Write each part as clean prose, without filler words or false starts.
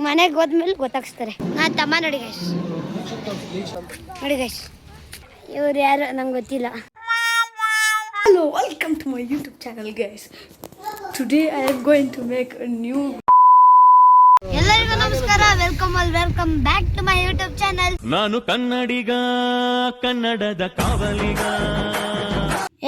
ಮನೆಗೆ ಹೋದ್ಮೇಲೆ ಗೊತ್ತಾಗ್ಸ್ತಾರೆ. ನಾನು ತಮ್ಮ ನೋಡಿ ಗೈಸ್, ನೋಡಿ ಗೈಸ್, ಇವ್ರು ಯಾರು ನಂಗೆ ಗೊತ್ತಿಲ್ಲ. Hello, welcome to my YouTube channel, guys. Today I am going to make a new. ಎಲ್ಲರಿಗೂ ನಮಸ್ಕಾರ, welcome back to my YouTube channel. ನಾನು ಕನ್ನಡಿಗ, ಕನ್ನಡದ ಕಾವಲಿಗ.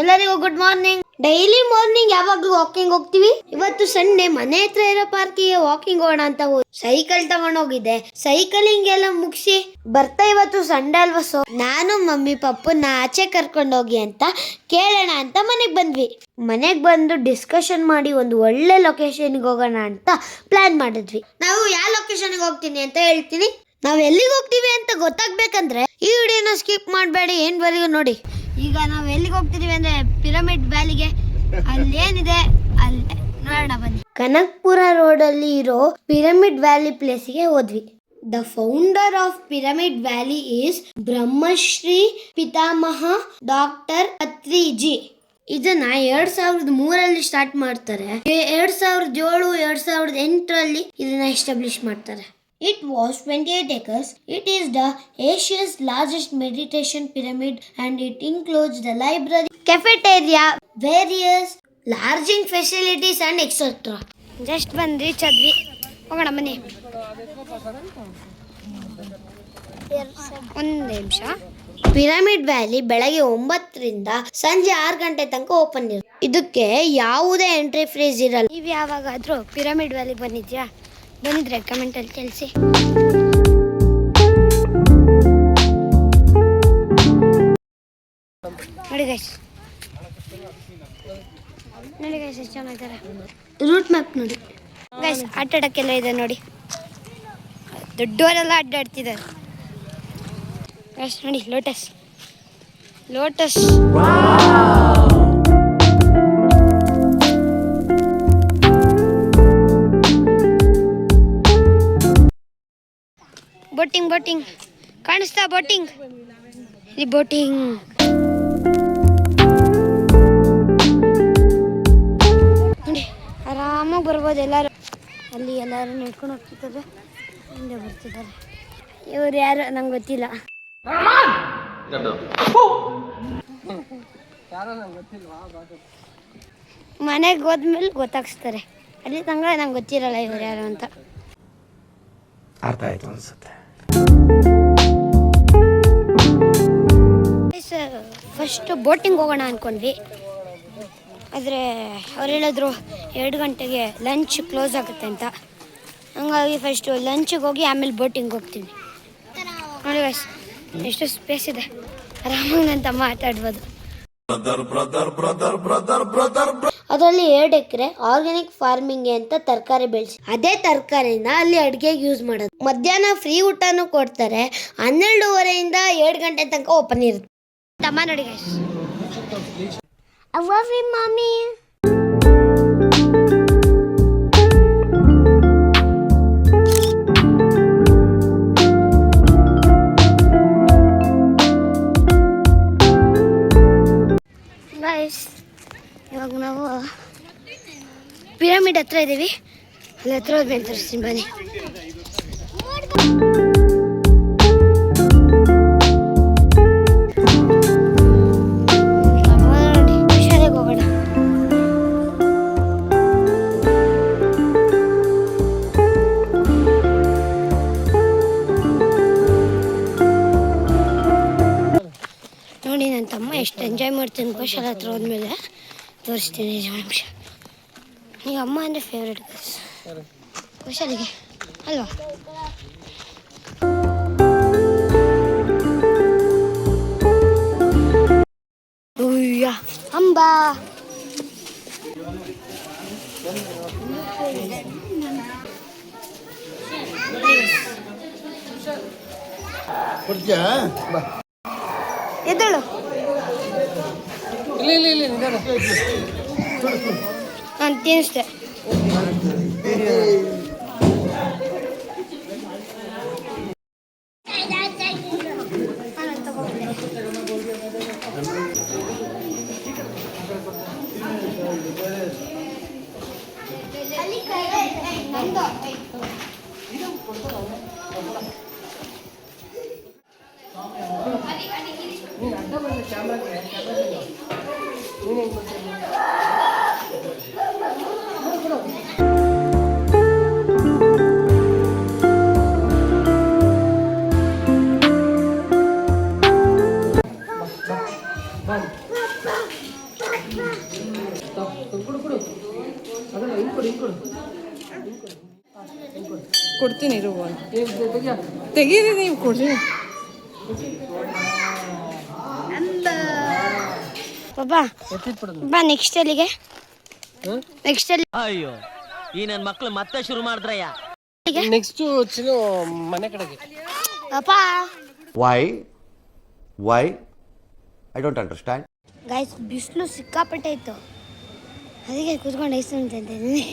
ಎಲ್ಲರಿಗೂ ಗುಡ್ ಮಾರ್ನಿಂಗ್. ಡೈಲಿ ಮಾರ್ನಿಂಗ್ ಯಾವಾಗ್ಲೂ ವಾಕಿಂಗ್ ಹೋಗ್ತೀವಿ. ಇವತ್ತು ಸಂಡೇ, ಮನೆ ಹತ್ರ ಇರೋ ಪಾರ್ಕಿಗೆ ವಾಕಿಂಗ್ ಹೋಗೋಣ ಅಂತ ಸೈಕಲ್ ತಗೊಂಡೋಗಿದ್ದೆ. ಸೈಕಲಿಂಗ್ ಎಲ್ಲ ಮುಗಿಸಿ ಬರ್ತಾ ಇವತ್ತು ಸಂಡೇ ಅಲ್ವಾ, ಸೊ ನಾನು ಮಮ್ಮಿ ಪಪ್ಪನ ಆಚೆ ಕರ್ಕೊಂಡೋಗಿ ಅಂತ ಕೇಳೋಣ ಅಂತ ಮನೆಗೆ ಬಂದ್ವಿ. ಮನೆಗೆ ಬಂದು ಡಿಸ್ಕಷನ್ ಮಾಡಿ ಒಂದು ಒಳ್ಳೆ ಲೊಕೇಶನ್ಗೆ ಹೋಗೋಣ ಅಂತ ಪ್ಲಾನ್ ಮಾಡಿದ್ವಿ. ನಾವು ಯಾವ ಲೊಕೇಶನ್ಗೆ ಹೋಗ್ತೀನಿ ಅಂತ ಹೇಳ್ತೀನಿ. ನಾವು ಎಲ್ಲಿಗೆ ಹೋಗ್ತೀವಿ ಅಂತ ಗೊತ್ತಾಗ್ಬೇಕಂದ್ರೆ ಈ ವಿಡಿಯೋನ ಸ್ಕಿಪ್ ಮಾಡಬೇಡಿ, ಏನ್ವರೆಗೂ ನೋಡಿ. ಈಗ ನಾವು ಎಲ್ಲಿಗೆ ಹೋಗ್ತಿದೀವಿ ಅಂದ್ರೆ ಪಿರಮಿಡ್ ವ್ಯಾಲಿಗೆ. ಅಲ್ಲಿ ಏನಿದೆ ಅಲ್ಲಿ ನೋಡೋಣ ಬನ್ನಿ. ಕನಕಪುರ ರೋಡ್ ಅಲ್ಲಿ ಇರೋ ಪಿರಮಿಡ್ ವ್ಯಾಲಿ ಪ್ಲೇಸ್ಗೆ ಹೋದ್ವಿ. The founder of pyramid valley is Brahmashri ಪಿತಾಮಹ ಡಾಕ್ಟರ್ ಅತ್ರಿಜಿ. ಇದನ್ನ 2003 ಸ್ಟಾರ್ಟ್ ಮಾಡ್ತಾರೆ. 2007, 2008 ಇದನ್ನ ಎಸ್ಟಾಬ್ಲಿಷ್ ಮಾಡ್ತಾರೆ. It was 28 acres. It is the Asia's largest meditation pyramid and it includes the library, cafeteria, various lodging facilities and etc. Just ಬಂದು reach ಆದ್ವಿ. ಹೋಗೋಣ ಬನ್ನಿ. ಒಂದು ನಿಮಿಷ. ಪಿರಮಿಡ್ ವ್ಯಾಲಿ ಬೆಳಗ್ಗೆ 9ರಿಂದ ಸಂಜೆ 6 ಗಂಟೆ ತನಕ ಓಪನ್ ಇರುತ್ತೆ. ಇದಕ್ಕೆ ಯಾವುದೇ ಎಂಟ್ರಿ ಫೀಸ್ ಇರಲ್ಲ. ನೀವು ಯಾವಾಗಾದ್ರೂ ಪಿರಮಿಡ್ ವ್ಯಾಲಿ ಬಂದಿದ್ರೆ ಕಮೆಂಟ್ ಅಲ್ಲಿ ತಿಳಿಸಿ. ನೋಡಿ ಗೈಸ್ ಎಷ್ಟು ಚೆನ್ನಾಗಿದ್ದಾರೆ. ರೂಟ್ ಮ್ಯಾಪ್ ನೋಡಿ ಗೈಸ್. ಆಟಾಡಕ್ಕೆಲ್ಲ ಇದೆ ನೋಡಿ, ದೊಡ್ಡವರೆಲ್ಲ ಅಡ್ಡಾಡ್ತಿದ್ದಾರೆ ಗೈಸ್. ನೋಡಿ ಲೋಟಸ್. ಬೋಟಿಂಗ್ ಕಾಣಿಸ್ತಾ? ಬೋಟಿಂಗ್ ನೋಡಿ, ಆರಾಮಾಗಿ ಬರ್ಬೋದು ಎಲ್ಲರೂ. ಅಲ್ಲಿ ಎಲ್ಲರೂ ನಡ್ಕೊಂಡು ಹೋಗ್ತಿದ್ದಾರೆ, ಹಿಂದೆ ಬರ್ತಿದ್ದಾರೆ. ಇವ್ರು ಯಾರು ನಂಗೆ ಗೊತ್ತಿಲ್ಲ. ಮನೆಗೆ ಹೋದ್ಮೇಲೆ ಗೊತ್ತಾಗ್ಸ್ತಾರೆ. ಅಲ್ಲಿ ತಂಗ ನಂಗೆ ಗೊತ್ತಿರಲ್ಲ ಇವ್ರು ಯಾರು ಅಂತ. ಅರ್ಥ ಆಯ್ತು ಅನ್ಸುತ್ತೆ. ಫಸ್ಟ್ ಬೋಟಿಂಗ್ ಹೋಗೋಣ ಅನ್ಕೊಂಡ್ವಿ, ಆದರೆ ಅವ್ರು ಹೇಳಿದ್ರು 2 ಗಂಟೆಗೆ ಲಂಚ್ ಕ್ಲೋಸ್ ಆಗುತ್ತೆ ಅಂತ. ಹಂಗಾಗಿ ಫಸ್ಟು ಲಂಚಿಗೆ ಹೋಗಿ ಆಮೇಲೆ ಬೋಟಿಂಗ್ ಹೋಗ್ತೀವಿ. ನೋಡಿ ಗೈಸ್, ಎಷ್ಟು ಸ್ಪೇಸ್ ಇದೆ, ಆರಾಮಾಗಿ ಅಂತ ಮಾತಾಡ್ಬೋದು. ಅದರಲ್ಲಿ 2 ಎಕರೆ ಆರ್ಗ್ಯಾನಿಕ್ ಫಾರ್ಮಿಂಗ್ ಅಂತ ತರಕಾರಿ ಬೆಳೆಸಿ ಅದೇ ತರಕಾರಿನ ಅಲ್ಲಿ ಅಡುಗೆಗೆ ಯೂಸ್ ಮಾಡೋದು. ಮಧ್ಯಾಹ್ನ ಫ್ರೀ ಊಟನೂ ಕೊಡ್ತಾರೆ. 12:30ಯಿಂದ 7 ಗಂಟೆ ತನಕ ಓಪನ್ ಇರುತ್ತೆ. ತಮ್ಮ ನೋಡಿ guys, I love you, mommy. Guys, ಇವಾಗ ನಾವು ಪಿರಮಿಡ್ ಹತ್ರ ಇದ್ದೀವಿ. ಅಲ್ಲಿ ಹತ್ರ ಹೋದ್ಮೇಲೆ ತೋರಿಸ್ತೀನಿ ಬನ್ನಿ. ಹುಷಾರಾಗಿ ಹೋಗೋಣ. ನೋಡಿ ನನ್ನ ತಮ್ಮ ಎಷ್ಟು ಎಂಜಾಯ್ ಮಾಡ್ತೀನಿ. ಗೋಶಾಲೆ ಹತ್ರ ಹೋದ್ಮೇಲೆ ತೋರಿಸ್ತೀನಿ. ನಿಮಿಷ. ಈಗ ಅಮ್ಮ ಅಂದರೆ ಫೇವ್ರೇಟ್ ಗೋಶಾಲೆಗೆ ಅಲ್ವಾ? ಅಯ್ಯ ಅಂಬಾ. ಎದ್ದೇಳು. ನಾನು ತಿನ್ನಿಸ್ದೆ. ಕೊಡ್ತೀನಿ ಇರು ತೆಗೀರಿ ನೀವು ಕೊಡ್ರಿ ಪಾಪಾ ಬಾ ನೆಕ್ಸ್ಟ್ ಅಲ್ಲಿಗೆ ನೆಕ್ಸ್ಟ್ ಅಲ್ಲಿ ಅಯ್ಯೋ ಈ ನನ್ನ ಮಕ್ಳು ಮತ್ತೆ ಶುರು ಮಾಡಿದ್ರಯ್ಯ. ನೆಕ್ಸ್ಟ್ ಚಿನ್ನು ಮನೆ ಕಡೆಗೆ. ಪಾಪಾ why I don't understand. Guys ಬಿಸಿಲು ಸಿಕ್ಕಾಪಟ್ಟೆ ಇತ್ತು, ಅದಕ್ಕೆ ಕೂತ್ಕೊಂಡು ಐಸ್ ಕ್ರೀಮ್ ತಿಂತಿದ್ದೀನಿ.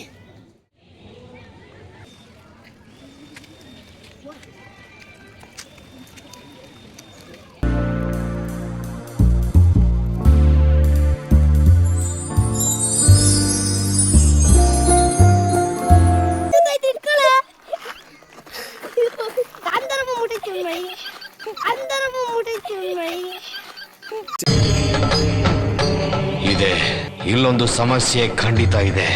ಇದೆ, ಇಲ್ಲೊಂದು ಸಮಸ್ಯೆ ಖಂಡಿತ ಇದೆ.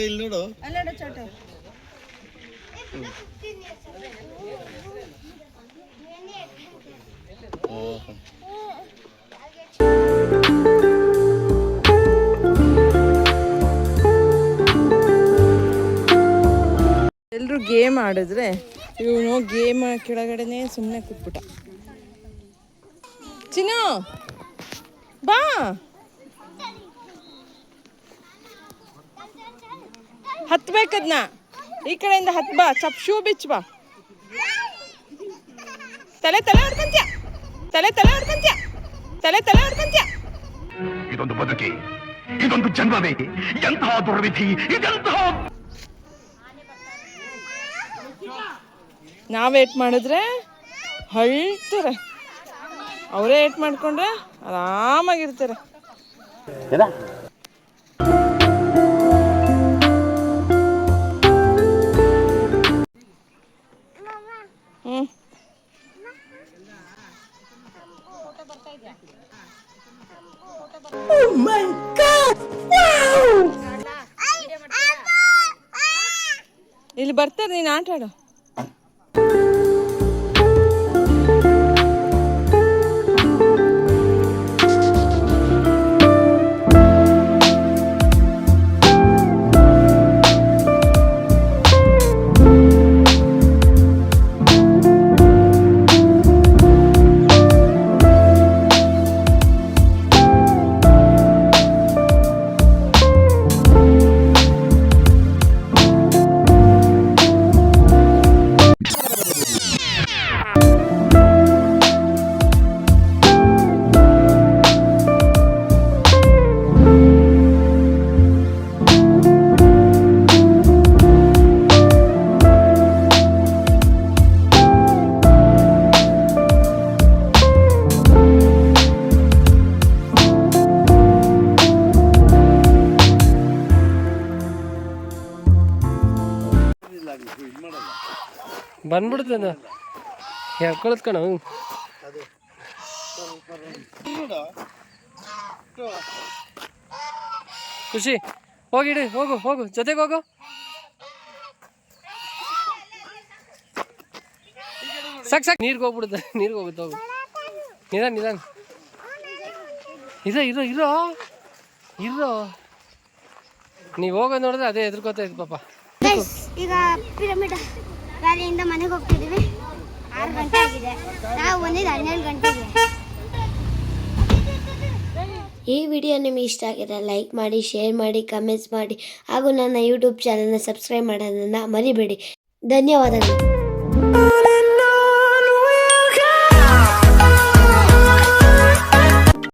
ಇಲ್ಲಿ ನೋಡು. ಎಲ್ಲರೂ ಗೇಮ್ ಆಡಿದ್ರೆ ಇವನು ಗೇಮ್ ಕೆಳಗಡೆನೆ ಸುಮ್ಮನೆ ಕೂತ್ಬಿಟ್ಟ. ಚಿನ್ನು ಬಾ, ಹತ್ಬೇಕದ್ನ ಈ ಕಡೆಯಿಂದ ಹತ್ ಬಾ, ಚಪ್ ಶೂ ಬಿಚ್ಚ ಬಾ. ತಲೆ ಹೊಡ್ಕೊಂತ್ಯ, ತಲೆ ಹೊಡ್ಕೊಂತ್ಯ. ಇದೊಂದು ಬದುಕಿ, ಇದೊಂದು ಜನ್ಮವೇ, ಎಂತಹ ದುರ್ವಿಧಿ ಇದೆಂತಹ. ನಾವು ಏಟ್ ಮಾಡಿದ್ರೆ ಹಳ್ತಾರೆ, ಅವರೇ ಏಟ್ ಮಾಡ್ಕೊಂಡ್ರೆ ಆರಾಮಾಗಿರ್ತಾರೆ. ಇಲ್ಲಿ ಬರ್ತಾರೆ, ನೀನು ಆಟ ಆಡು. ಬಂದ್ಬಿಡ್ತದ ಹೇಳ್ಕೊಳತ್ ಕಣ. ಖುಷಿ ಹೋಗಿಡಿ, ಹೋಗು ಜೊತೆಗೆ ಹೋಗು. ಸಾಕು ನೀರ್ಗೆ ಹೋಗ್ಬಿಡುತ್ತೆ, ಹೋಗು. ನಿಧಾನ ಇರೋ ನೀವು ಹೋಗೋದು ನೋಡಿದ್ರೆ ಅದೇ ಎದುರ್ಕೋತಾ ಇದ್ ಪಾಪ. ಈಗ ಪಿರಮಿಡ್ ವ್ಯಾಲಿಯಿಂದ ಮನೆಗೆ ಹೋಗ್ತಿದ್ದೀವಿ. 6 ಗಂಟೆ ಆಗಿದೆ, ನಾವು ಬಂದಿದ್ದು 12 ಗಂಟೆಗೆ. ಈ ವಿಡಿಯೋ ನಿಮಗೆ ಇಷ್ಟ ಆಗಿದೆ ಲೈಕ್ ಮಾಡಿ, ಶೇರ್ ಮಾಡಿ, ಕಮೆಂಟ್ಸ್ ಮಾಡಿ ಹಾಗೂ ನನ್ನ ಯೂಟ್ಯೂಬ್ ಚಾನಲ್ನ ಸಬ್ಸ್ಕ್ರೈಬ್ ಮಾಡೋದನ್ನು ಮರಿಬೇಡಿ. ಧನ್ಯವಾದಗಳು.